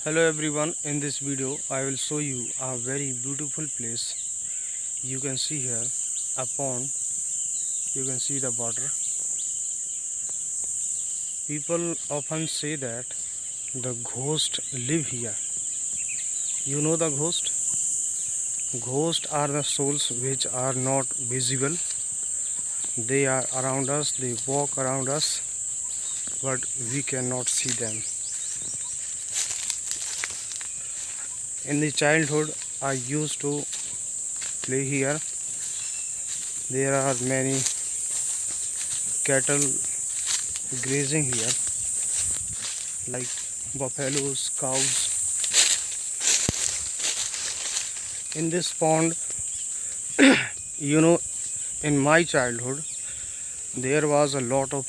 Hello everyone, in this video I will show you a very beautiful place. You can see here a pond, you can see the water. People often say that the ghosts live here. You know the ghost? Ghosts are the souls which are not visible. They are around us, they walk around us, but we cannot see them. In the childhood I used to play here. There are many cattle grazing here, like buffaloes, cows. In this pond, in my childhood there was a lot of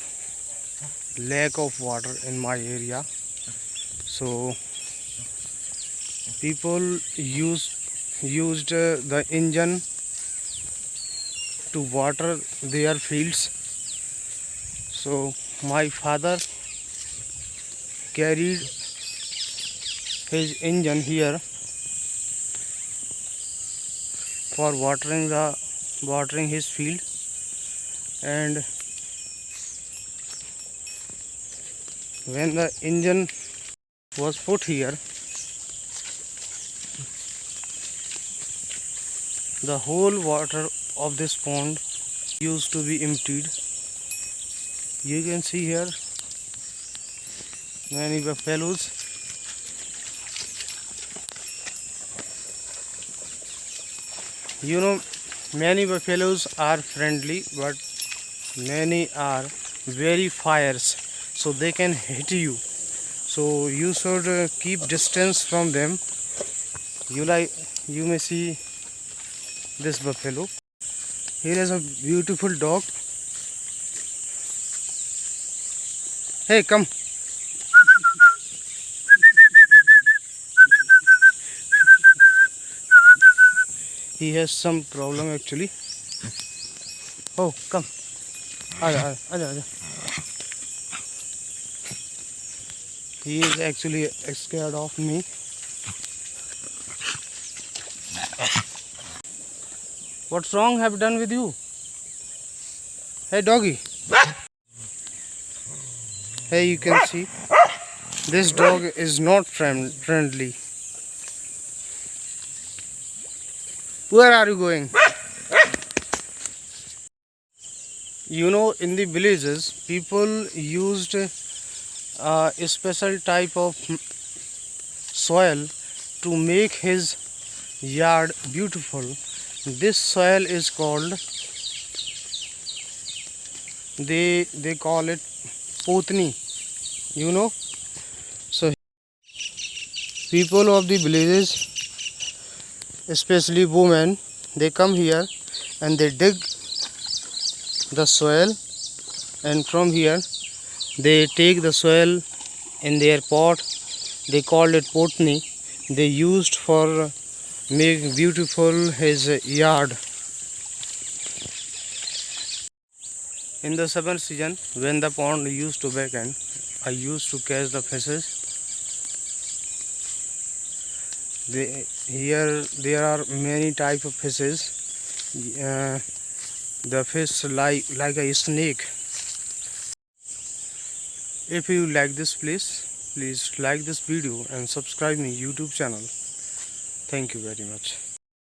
lack of water in my area, so people used the engine to water their fields. So my father carried his engine here for watering his field, and when the engine was put here, the whole water of this pond used to be emptied. You can see here many buffaloes. Many buffaloes are friendly, but many are very fierce, so they can hit you. So you should keep distance from them. You may see this buffalo. Here is a beautiful dog. Hey, come. He has some problem actually. Oh, come. Aja. He is actually scared of me. What's wrong have done with you? Hey, doggy. Hey, you can see this dog is not friendly. Where are you going? In the villages, people used a special type of soil to make his yard beautiful. This soil is called, they call it potni. So people of the villages, especially women, they come here and they dig the soil, and from here they take the soil in their pot. They called it potni. They used for make beautiful his yard. In the summer season, when the pond used to vacant, I used to catch the fishes. Here there are many type of fishes. The fish like a snake. If you like this place, please like this video and subscribe my YouTube channel. Thank you very much.